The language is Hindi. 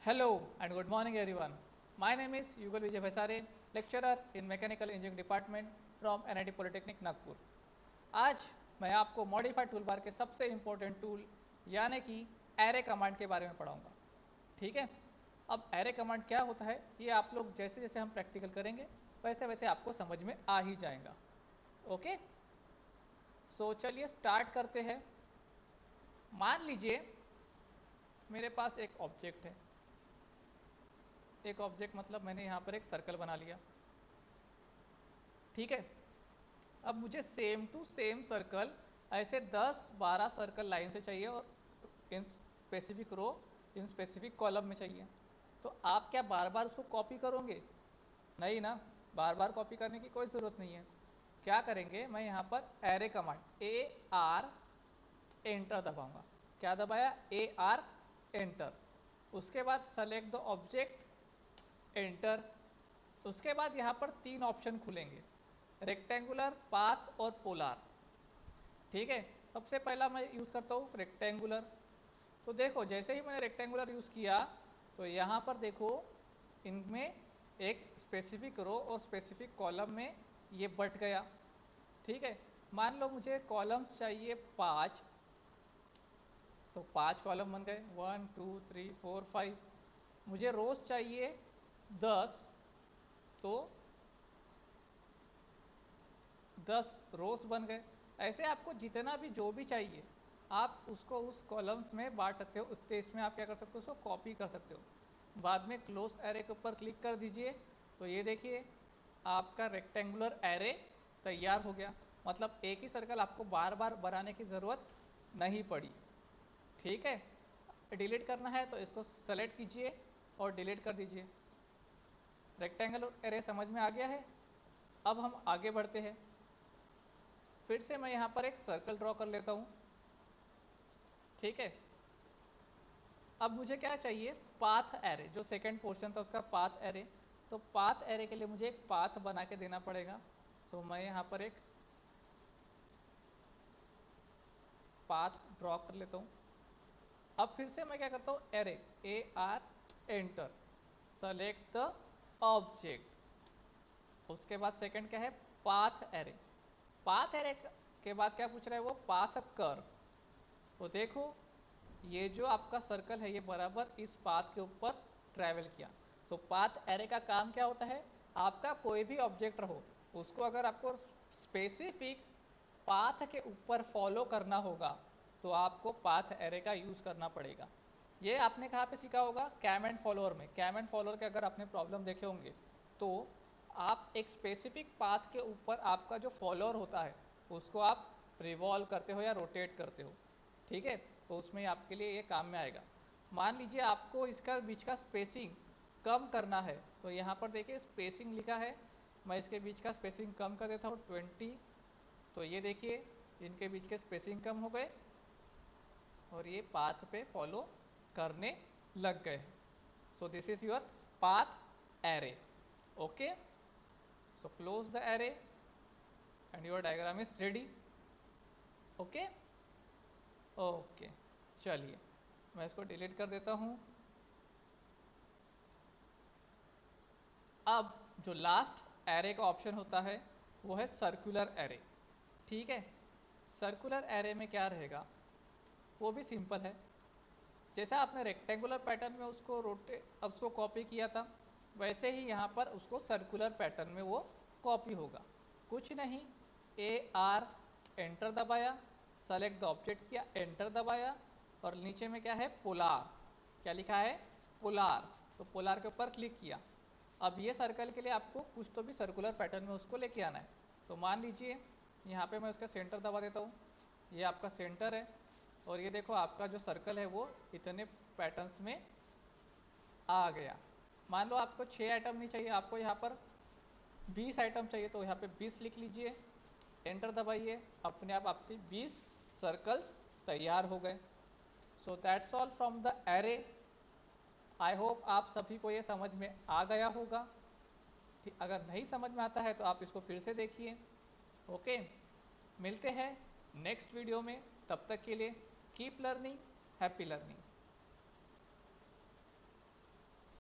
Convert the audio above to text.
Hello and good morning everyone. My name is Yugal Vijay Bhaisare, lecturer in Mechanical Engineering Department from NIT Polytechnic Nagpur. आज मैं आपको मॉडिफाइड टूल बार के सबसे इम्पोर्टेंट टूल यानी कि एरे कमांड के बारे में पढ़ाऊंगा। ठीक है, अब एरे कमांड क्या होता है ये आप लोग जैसे जैसे हम प्रैक्टिकल करेंगे वैसे वैसे आपको समझ में आ ही जाएगा। ओके, सो चलिए स्टार्ट करते हैं। मान लीजिए मेरे पास एक ऑब्जेक्ट है, एक ऑब्जेक्ट मतलब मैंने यहाँ पर एक सर्कल बना लिया। ठीक है, अब मुझे सेम टू सेम सर्कल ऐसे 10-12 सर्कल लाइन से चाहिए और in specific row in specific column में चाहिए। तो आप क्या बार बार उसको कॉपी करोगे? नहीं ना, बार बार कॉपी करने की कोई ज़रूरत नहीं है। क्या करेंगे, मैं यहाँ पर एरे कमांड AR एंटर दबाऊंगा। क्या दबाया? AR enter. उसके बाद सेलेक्ट द ऑब्जेक्ट, एंटर। उसके बाद यहाँ पर 3 ऑप्शन खुलेंगे, रेक्टेंगुलर, पाथ और पोलार। ठीक है, सबसे पहला मैं यूज़ करता हूँ रेक्टेंगुलर। तो देखो जैसे ही मैंने रेक्टेंगुलर यूज़ किया तो यहाँ पर देखो इनमें एक स्पेसिफिक रो और स्पेसिफिक कॉलम में ये बट गया। ठीक है, मान लो मुझे कॉलम्स चाहिए 5, तो 5 कॉलम बन गए, 1 2 3 4 5। मुझे रोज चाहिए 10, तो 10 रोज बन गए। ऐसे आपको जितना भी जो भी चाहिए आप उसको उस कॉलम में बांट सकते हो। उतने इसमें आप क्या कर सकते हो, उसको कॉपी कर सकते हो। बाद में क्लोज एरे के ऊपर क्लिक कर दीजिए तो ये देखिए आपका रेक्टेंगुलर एरे तैयार हो गया। मतलब एक ही सर्कल आपको बार बार बनाने की ज़रूरत नहीं पड़ी। ठीक है, डिलीट करना है तो इसको सेलेक्ट कीजिए और डिलीट कर दीजिए। रेक्टेंगुलर एरे समझ में आ गया है। अब हम आगे बढ़ते हैं। फिर से मैं यहाँ पर एक सर्कल ड्रॉ कर लेता हूँ। ठीक है, अब मुझे क्या चाहिए, पाथ एरे। जो सेकंड पोर्शन था उसका पाथ एरे। तो पाथ एरे के लिए मुझे एक पाथ बना के देना पड़ेगा। तो मैं यहाँ पर एक पाथ ड्रॉ कर लेता हूँ। अब फिर से मैं क्या करता हूँ, array AR enter, select the object. उसके बाद सेकंड क्या है, पाथ एरे। पाथ एरे के बाद क्या पूछ रहा है वो, पाथ कर्व। तो देखो ये जो आपका सर्कल है ये बराबर इस पाथ के ऊपर ट्रैवल किया। तो पाथ एरे का काम क्या होता है, आपका कोई भी ऑब्जेक्ट रहो उसको अगर आपको स्पेसिफिक पाथ के ऊपर फॉलो करना होगा तो आपको पाथ एरे का यूज़ करना पड़ेगा। ये आपने कहाँ पे सीखा होगा, कैम एंड फॉलोअर में। कैम एंड फॉलोअर के अगर आपने प्रॉब्लम देखे होंगे तो आप एक स्पेसिफिक पाथ के ऊपर आपका जो फॉलोअर होता है उसको आप रिवॉल्व करते हो या रोटेट करते हो। ठीक है, तो उसमें आपके लिए ये काम में आएगा। मान लीजिए आपको इसका बीच का स्पेसिंग कम करना है तो यहाँ पर देखिए स्पेसिंग लिखा है, मैं इसके बीच का स्पेसिंग कम कर देता हूँ 20। तो ये देखिए इनके बीच के स्पेसिंग कम हो गए और ये पाथ पे फॉलो करने लग गए। So this is your path array. Okay, so close the array and your diagram is ready. Okay okay, चलिए मैं इसको डिलीट कर देता हूँ। अब जो लास्ट एरे का ऑप्शन होता है वो है सर्कुलर एरे। ठीक है, सर्कुलर एरे में क्या रहेगा, वो भी सिंपल है। जैसा आपने रेक्टेंगुलर पैटर्न में उसको उसको कॉपी किया था वैसे ही यहाँ पर उसको सर्कुलर पैटर्न में वो कॉपी होगा। कुछ नहीं, AR एंटर दबाया, सेलेक्ट द ऑब्जेक्ट किया, एंटर दबाया और नीचे में क्या है, पोलार। क्या लिखा है, पोलार। तो पोलार के ऊपर क्लिक किया। अब ये सर्कल के लिए आपको कुछ तो भी सर्कुलर पैटर्न में उसको लेके आना है। तो मान लीजिए यहाँ पे मैं उसका सेंटर दबा देता हूँ, ये आपका सेंटर है और ये देखो आपका जो सर्कल है वो इतने पैटर्न्स में आ गया। मान लो आपको 6 आइटम नहीं चाहिए, आपको यहाँ पर 20 आइटम चाहिए तो यहाँ पे 20 लिख लीजिए, एंटर दबाइए, अपने आप आपकी 20 सर्कल्स तैयार हो गए। So that's all from the array. I hope आप सभी को ये समझ में आ गया होगा। ठीक, अगर नहीं समझ में आता है तो आप इसको फिर से देखिए। ओके, मिलते हैं नेक्स्ट वीडियो में। तब तक के लिए कीप लर्निंग, हैप्पी लर्निंग।